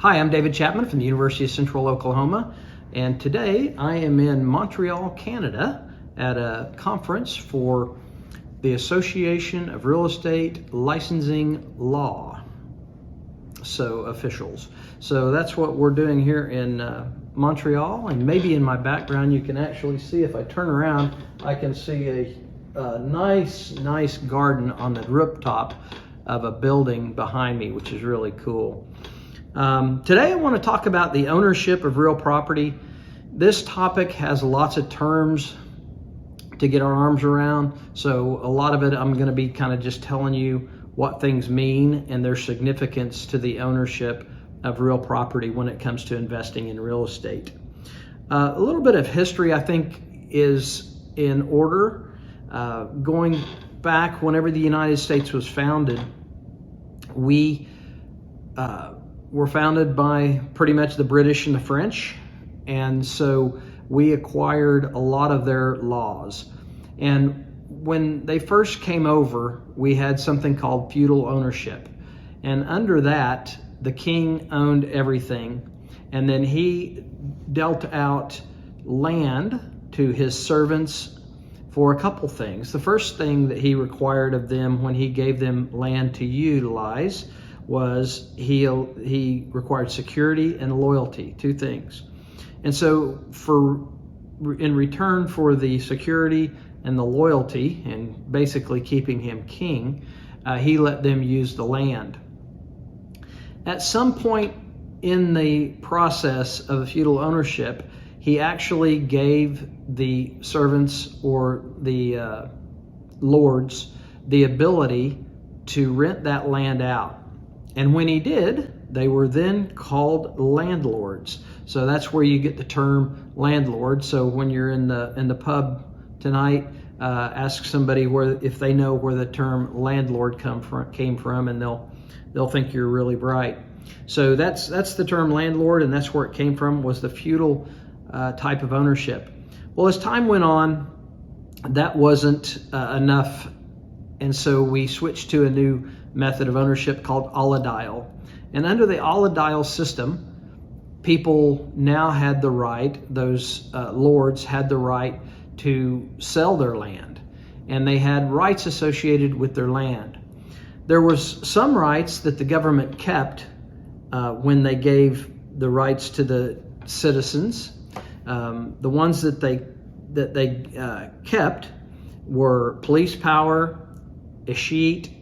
Hi, I'm David Chapman from the University of Central Oklahoma, and today I am in Montreal, Canada at a conference for the Association of Real Estate Licensing Law officials. So that's what we're doing here in Montreal, and maybe in my background you can actually see, if I turn around, I can see a nice garden on the rooftop of a building behind me, which is really cool. Today I want to talk about the ownership of real property. This topic has lots of terms to get our arms around, so a lot of it I'm going to be kind of just telling you what things mean and their significance to the ownership of real property when it comes to investing in real estate. A little bit of history, I think, is in order. Going back whenever the United States was founded, we were founded by pretty much the British and the French, and so we acquired a lot of their laws. And when they first came over, we had something called feudal ownership, and under that the king owned everything, and then he dealt out land to his servants for a couple things. The first thing that he required of them when he gave them land to utilize was he required security and loyalty, two things. And so in return for the security and the loyalty, and basically keeping him king, he let them use the land. At some point in the process of feudal ownership, he actually gave the servants or the lords the ability to rent that land out. And when he did, they were then called landlords. So that's where you get the term landlord. So when you're in the pub tonight, ask somebody if they know where the term landlord came from, and they'll think you're really bright. So that's the term landlord, and that's where it came from, was the feudal type of ownership. Well, as time went on, that wasn't enough, and so we switched to a new method of ownership called allodial. And under the allodial system, people now had the right, those lords had the right to sell their land, and they had rights associated with their land. There was some rights that the government kept when they gave the rights to the citizens. The ones that they kept were police power, escheat,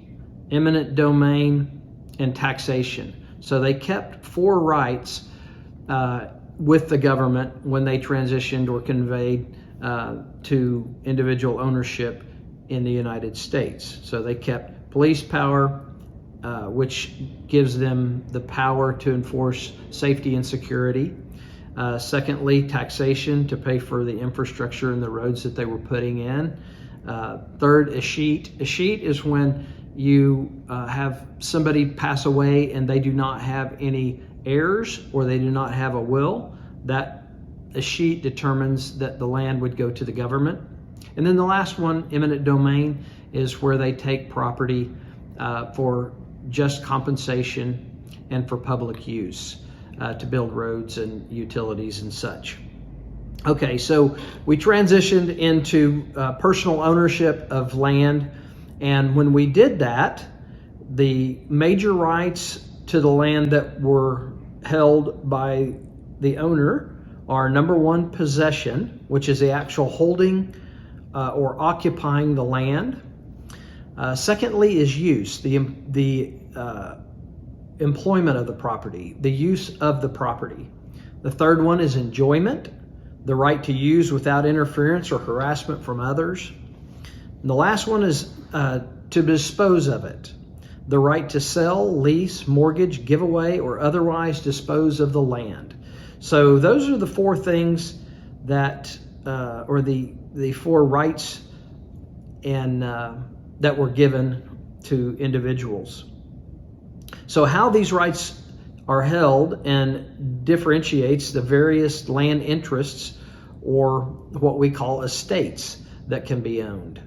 eminent domain, and taxation. So they kept 4 rights with the government when they transitioned or conveyed to individual ownership in the United States. So they kept police power, which gives them the power to enforce safety and security. Secondly, taxation, to pay for the infrastructure and the roads that they were putting in. Third, escheat. Escheat is when you have somebody pass away and they do not have any heirs, or they do not have a will. That escheat determines that the land would go to the government. And then the last one, eminent domain, is where they take property for just compensation and for public use, to build roads and utilities and such. Okay, so we transitioned into personal ownership of land, and when we did that, the major rights to the land that were held by the owner are, number one, possession, which is the actual holding or occupying the land. Secondly is use, the employment of the property, the use of the property. The third one is enjoyment, the right to use without interference or harassment from others. And the last one is to dispose of it, the right to sell, lease, mortgage, give away, or otherwise dispose of the land. So those are the 4 things that, or the 4 rights and that were given to individuals. So how these rights are held and differentiates the various land interests, or what we call estates, that can be owned.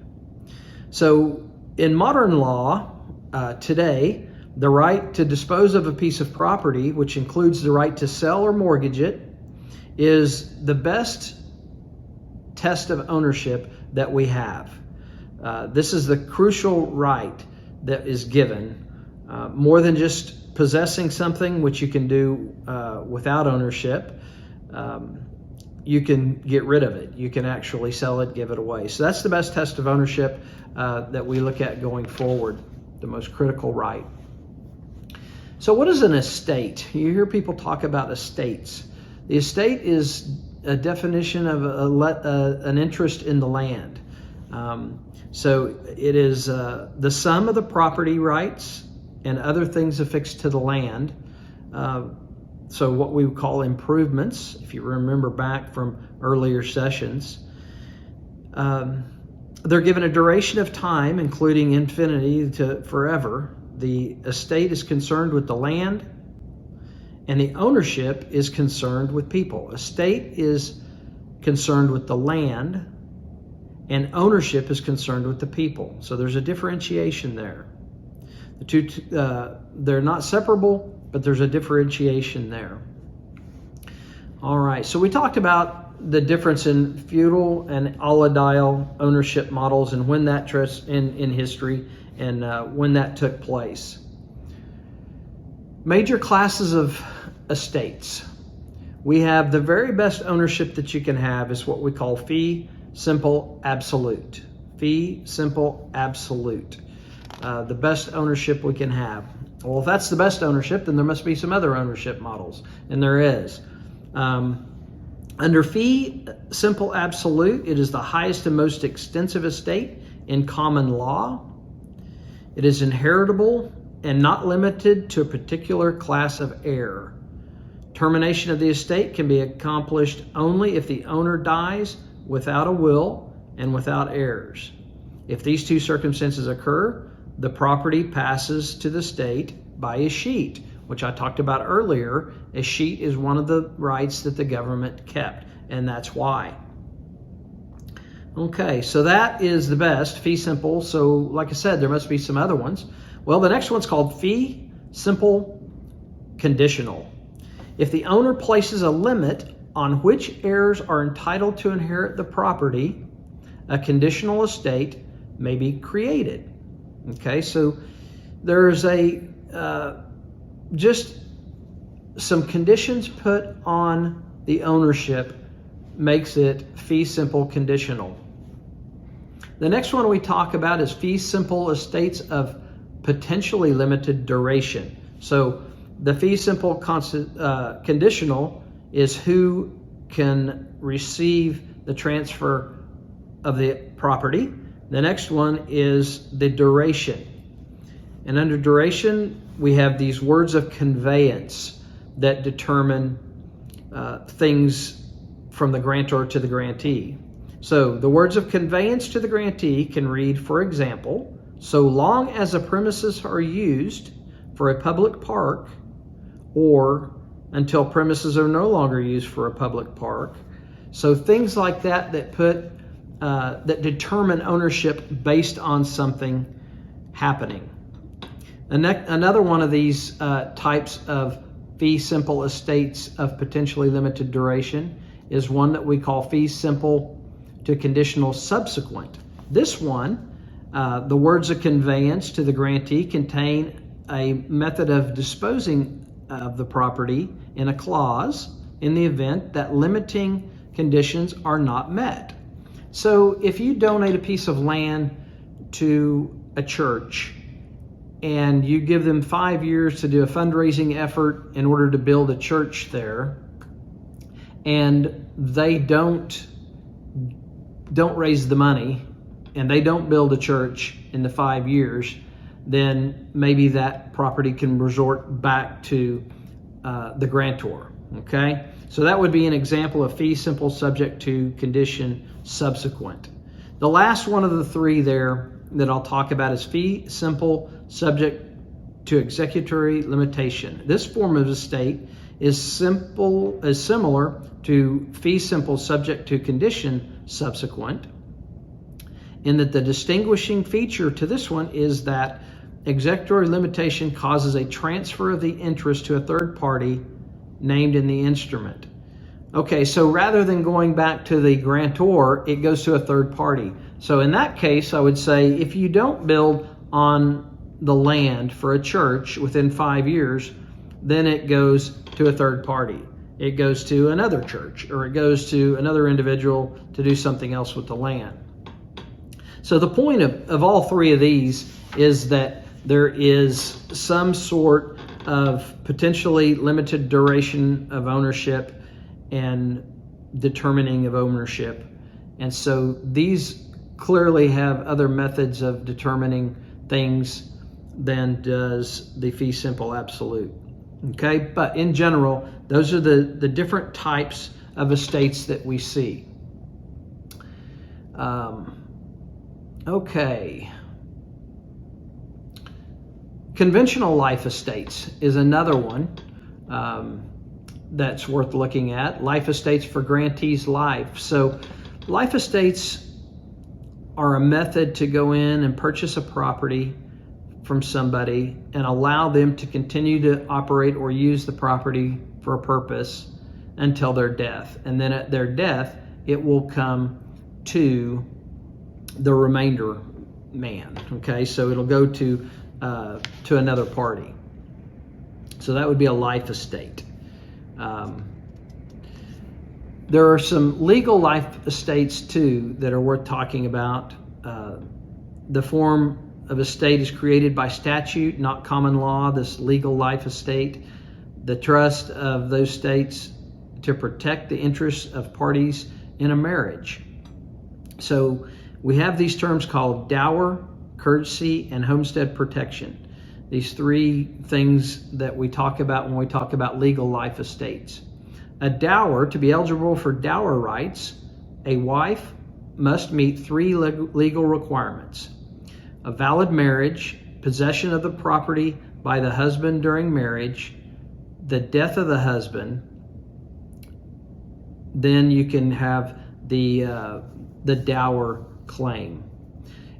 So in modern law today, The right to dispose of a piece of property, which includes the right to sell or mortgage it, is the best test of ownership that we have. This is the crucial right that is given, more than just possessing something, which you can do without ownership. You can get rid of it. You can actually sell it, give it away. So that's the best test of ownership that we look at going forward, the most critical right. So what is an estate? You hear people talk about estates. The estate is a definition of an interest in the land. So it is the sum of the property rights and other things affixed to the land. So what we would call improvements, if you remember back from earlier sessions. They're given a duration of time, including infinity to forever. The estate is concerned with the land, and the ownership is concerned with people. Estate is concerned with the land, and ownership is concerned with the people. So there's a differentiation there. The two, they're not separable, but there's a differentiation there. All right, so we talked about the difference in feudal and allodial ownership models and when that in history and when that took place. Major classes of estates. We have the very best ownership that you can have is what we call fee simple absolute. Fee simple absolute. The best ownership we can have. Well, if that's the best ownership, then there must be some other ownership models, and there is. Under fee simple absolute, it is the highest and most extensive estate in common law. It is inheritable and not limited to a particular class of heir. Termination of the estate can be accomplished only if the owner dies without a will and without heirs. If these two circumstances occur, the property passes to the state by a sheet, which I talked about earlier. A sheet is one of the rights that the government kept, and that's why. Okay, so that is the best, fee simple. So like I said, there must be some other ones. Well, the next one's called fee simple conditional. If the owner places a limit on which heirs are entitled to inherit the property, a conditional estate may be created. Okay, so there's just some conditions put on the ownership makes it fee simple conditional. The next one we talk about is fee simple estates of potentially limited duration. So the fee simple conditional is who can receive the transfer of the property. The next one is the duration. And under duration, we have these words of conveyance that determine things from the grantor to the grantee. So the words of conveyance to the grantee can read, for example, so long as the premises are used for a public park, or until premises are no longer used for a public park. So things like that that determine ownership based on something happening. Another one of these types of fee simple estates of potentially limited duration is one that we call fee simple to conditional subsequent. This one, the words of conveyance to the grantee contain a method of disposing of the property in a clause in the event that limiting conditions are not met. So if you donate a piece of land to a church and you give them 5 years to do a fundraising effort in order to build a church there, and they don't raise the money and they don't build a church in the 5 years, then maybe that property can resort back to the grantor. Okay, so that would be an example of fee simple subject to condition subsequent. The last one of the three there that I'll talk about is fee simple subject to executory limitation. This form of estate is similar to fee simple subject to condition subsequent, in that the distinguishing feature to this one is that executory limitation causes a transfer of the interest to a third party named in the instrument. Okay, so rather than going back to the grantor, it goes to a third party. So in that case, I would say if you don't build on the land for a church within 5 years, then it goes to a third party. It goes to another church, or it goes to another individual to do something else with the land. So the point of all three of these is that there is some sort of potentially limited duration of ownership and determining of ownership. And so these clearly have other methods of determining things than does the fee simple absolute. Okay, but in general, those are the different types of estates that we see. Okay. Conventional life estates is another one that's worth looking at. Life estates for grantees' life. So life estates are a method to go in and purchase a property from somebody and allow them to continue to operate or use the property for a purpose until their death. And then at their death, it will come to the remainder man. Okay, so it'll go to another party. So that would be a life estate. There are some legal life estates too that are worth talking about. The form of estate is created by statute, not common law, this legal life estate. The trust of those states to protect the interests of parties in a marriage. So we have these terms called dower, courtesy, and homestead protection. These three things that we talk about when we talk about legal life estates. A dower, to be eligible for dower rights, a wife must meet three legal requirements: a valid marriage, possession of the property by the husband during marriage, the death of the husband. Then you can have the dower claim.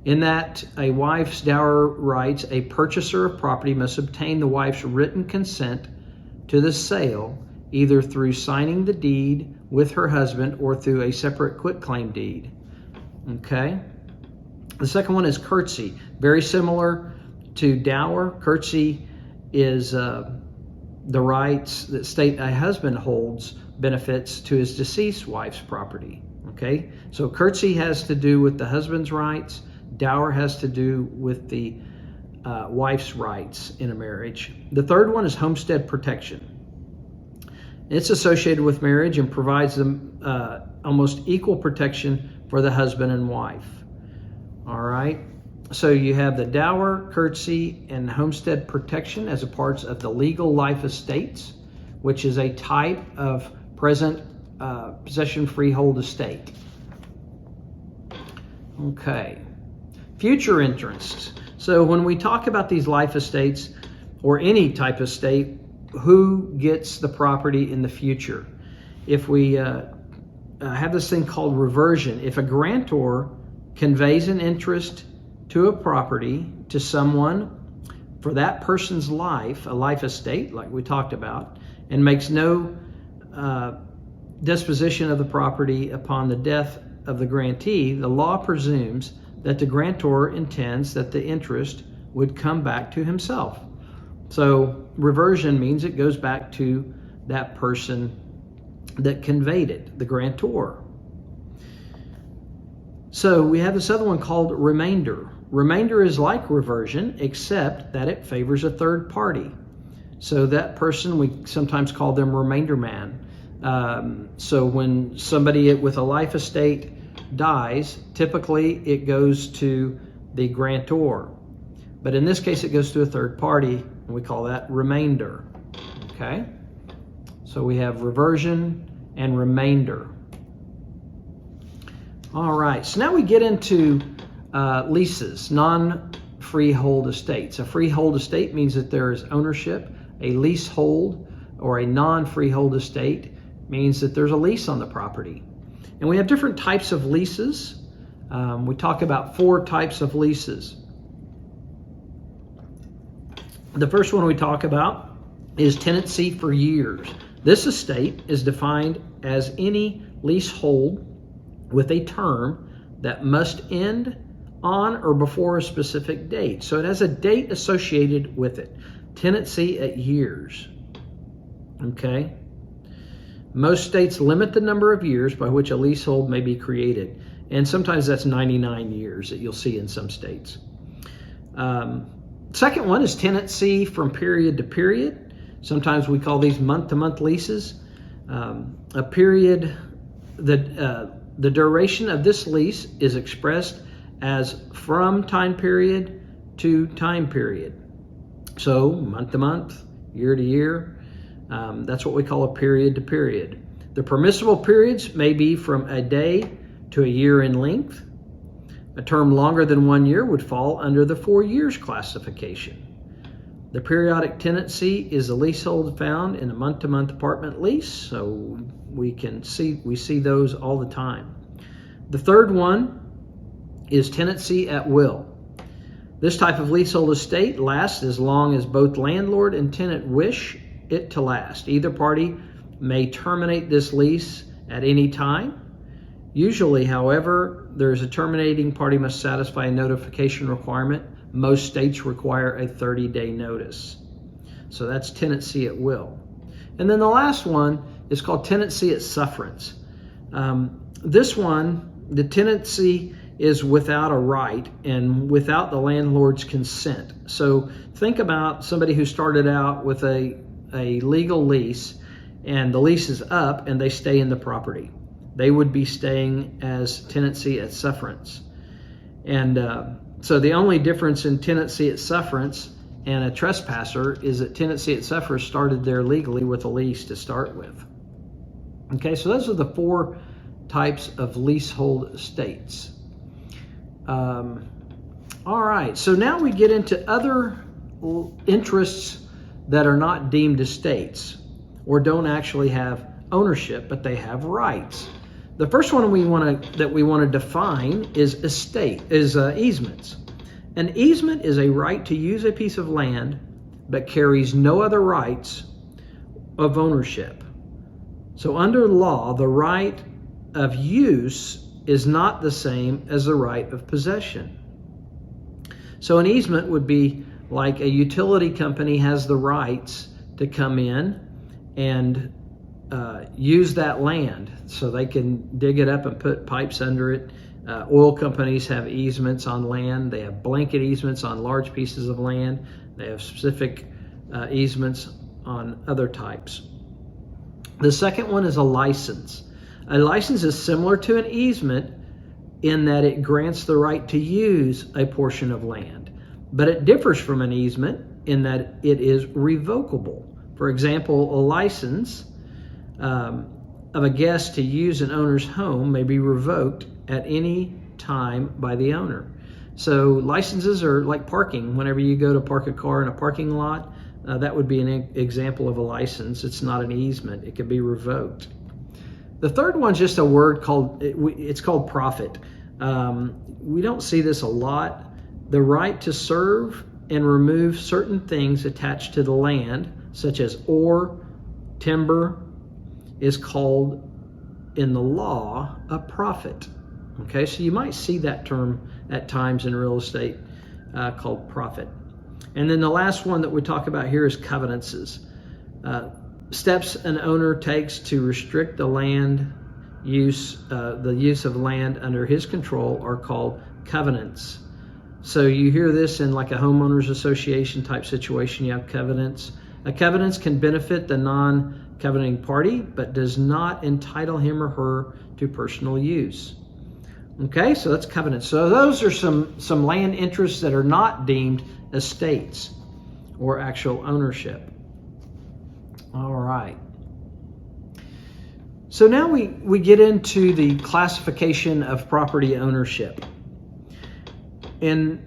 In that, a wife's dower rights, a purchaser of property must obtain the wife's written consent to the sale, either through signing the deed with her husband or through a separate quitclaim deed. Okay? The second one is courtesy. Very similar to dower. Courtesy is the rights that state a husband holds benefits to his deceased wife's property. Okay? So courtesy has to do with the husband's rights. Dower has to do with the wife's rights in a marriage. The third one is homestead protection. It's associated with marriage and provides them almost equal protection for the husband and wife. All right. So you have the dower, courtesy, and homestead protection as a parts of the legal life estates, which is a type of present possession freehold estate. Okay. Future interests. So when we talk about these life estates or any type of estate, who gets the property in the future? If we have this thing called reversion, if a grantor conveys an interest to a property to someone for that person's life, a life estate like we talked about, and makes no disposition of the property upon the death of the grantee, the law presumes that the grantor intends that the interest would come back to himself. So reversion means it goes back to that person that conveyed it, the grantor. So we have this other one called remainder. Remainder is like reversion, except that it favors a third party. So that person, we sometimes call them remainder man. So when somebody with a life estate dies, typically it goes to the grantor. But in this case, it goes to a third party, and we call that remainder. Okay? So we have reversion and remainder. All right, so now we get into leases, non-freehold estates. A freehold estate means that there is ownership. A leasehold or a non-freehold estate means that there's a lease on the property. And we have different types of leases. We talk about 4 types of leases. The first one we talk about is tenancy for years. This estate is defined as any leasehold with a term that must end on or before a specific date. So it has a date associated with it. Tenancy at years. Okay? Most states limit the number of years by which a leasehold may be created. And sometimes that's 99 years that you'll see in some states. Second one is tenancy from period to period. Sometimes we call these month-to-month leases. A period, the duration of this lease is expressed as from time period to time period. So month to month, year to year, that's what we call a period to period. The permissible periods may be from a day to a year in length. A term longer than 1 year would fall under the 4 years classification. The periodic tenancy is a leasehold found in a month-to-month apartment lease, so we see those all the time. The third one is tenancy at will. This type of leasehold estate lasts as long as both landlord and tenant wish it to last. Either party may terminate this lease at any time. Usually, however, there's a terminating party must satisfy a notification requirement. Most states require a 30-day notice. So that's tenancy at will. And then the last one is called tenancy at sufferance. This one, the tenancy is without a right and without the landlord's consent. So think about somebody who started out with a legal lease, and the lease is up and they stay in the property. They would be staying as tenancy at sufferance. And so the only difference in tenancy at sufferance and a trespasser is that tenancy at sufferance started there legally with a lease to start with. Okay, so those are the 4 types of leasehold estates. All right, so now we get into other interests that are not deemed estates or don't actually have ownership, but they have rights. The first one we want to define is easements. An easement is a right to use a piece of land, but carries no other rights of ownership. So under law, the right of use is not the same as the right of possession. So an easement would be like a utility company has the rights to come in and use that land so they can dig it up and put pipes under it. Oil companies have easements on land. They have blanket easements on large pieces of land. They have specific easements on other types. The second one is a license. A license is similar to an easement in that it grants the right to use a portion of land, but it differs from an easement in that it is revocable. For example, a license of a guest to use an owner's home may be revoked at any time by the owner. So licenses are like parking. Whenever you go to park a car in a parking lot, that would be an example of a license. It's not an easement. It can be revoked. The third one's just a word it's called profit. We don't see this a lot. The right to serve and remove certain things attached to the land, such as ore, timber, is called in the law a profit. Okay, so you might see that term at times in real estate called profit. And then the last one that we talk about here is covenances. Steps an owner takes to restrict the land use, the use of land under his control are called covenants. So you hear this in like a homeowners association type situation, you have covenants. A covenant can benefit the non-covenanting party, but does not entitle him or her to personal use. Okay, so that's covenants. So those are some land interests that are not deemed estates or actual ownership. All right. So now we get into the classification of property ownership. And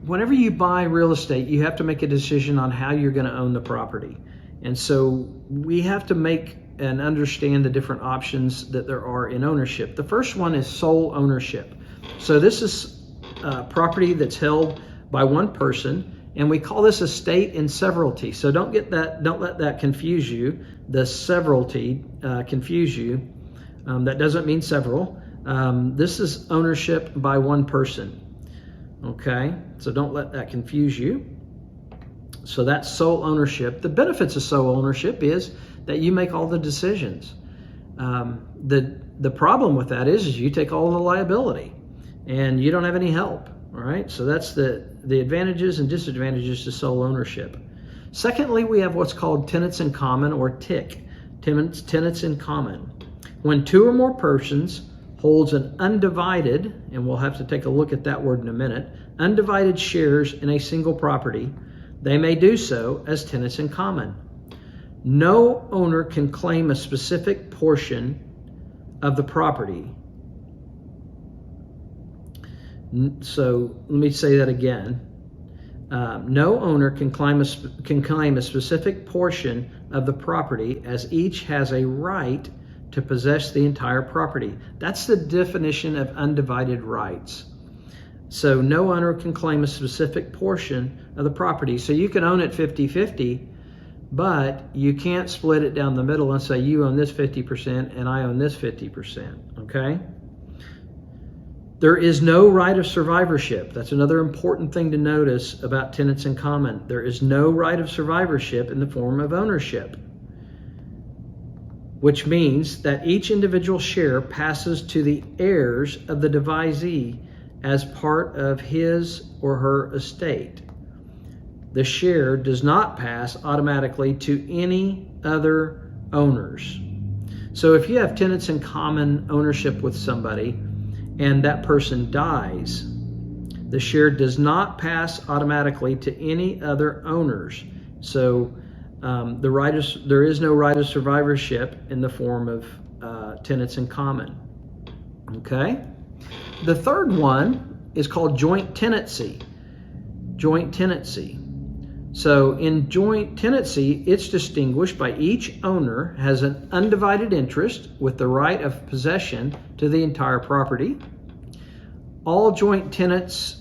whenever you buy real estate, you have to make a decision on how you're going to own the property. And so we have to make and understand the different options that there are in ownership. The first one is sole ownership. So this is property that's held by one person And we call this estate in severalty. So don't let that confuse you. The severalty confuse you. That doesn't mean several. This is ownership by one person. Okay, so don't let that confuse you. So that's sole ownership. The benefits of sole ownership is that you make all the decisions. The problem with that is you take all the liability and you don't have any help. All right, so that's the advantages and disadvantages to sole ownership. Secondly, we have what's called tenants in common, or TIC, tenants in common. When two or more persons holds an undivided, and we'll have to take a look at that word in a minute, undivided shares in a single property, they may do so as tenants in common. No owner can claim a specific portion of the property. So let me say that again. No owner can claim a specific portion of the property, as each has a right to possess the entire property. That's the definition of undivided rights. So no owner can claim a specific portion of the property. So you can own it 50-50, but you can't split it down the middle and say you own this 50% and I own this 50%, okay? There is no right of survivorship. That's another important thing to notice about tenants in common. There is no right of survivorship in the form of ownership, which means that each individual share passes to the heirs of the devisee as part of his or her estate. The share does not pass automatically to any other owners. So if you have tenants in common ownership with somebody and that person dies, the share does not pass automatically to any other owners. So there is no right of survivorship in the form of tenants in common. Okay? The third one is called joint tenancy. Joint tenancy. So in joint tenancy, it's distinguished by each owner has an undivided interest with the right of possession to the entire property. All joint tenants'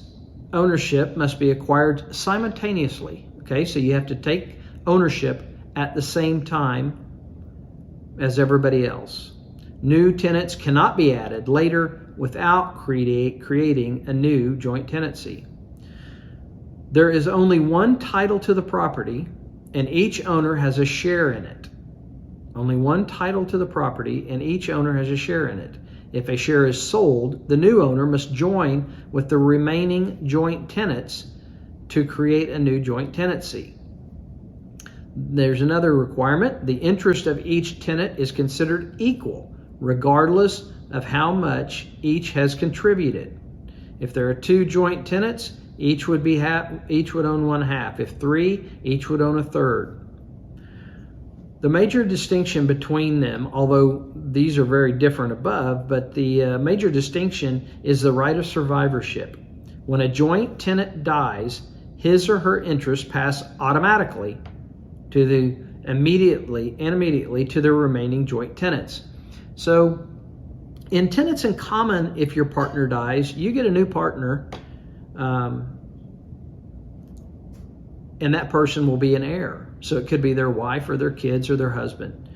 ownership must be acquired simultaneously. Okay, so you have to take ownership at the same time as everybody else. New tenants cannot be added later without creating a new joint tenancy. There is only one title to the property, and each owner has a share in it. Only one title to the property, and each owner has a share in it. If a share is sold, the new owner must join with the remaining joint tenants to create a new joint tenancy. There's another requirement. The interest of each tenant is considered equal, regardless of how much each has contributed. If there are two joint tenants, each would own one half. If three, each would own a third. The major distinction between them, although these are very different above, but the major distinction is the right of survivorship. When a joint tenant dies, his or her interests pass automatically immediately to the remaining joint tenants. So in tenants in common, if your partner dies, you get a new partner, and that person will be an heir. So it could be their wife or their kids or their husband.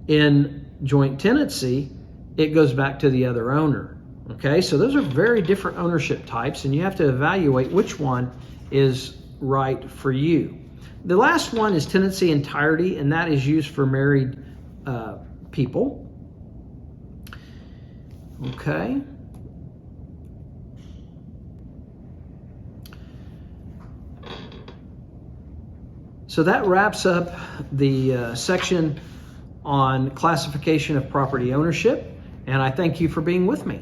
In joint tenancy, it goes back to the other owner. Okay, so those are very different ownership types, and you have to evaluate which one is right for you. The last one is tenancy entirety, and that is used for married people. Okay. So that wraps up the section on classification of property ownership, and I thank you for being with me.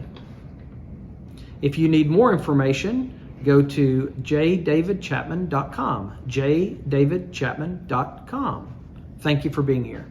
If you need more information, go to jdavidchapman.com, jdavidchapman.com. Thank you for being here.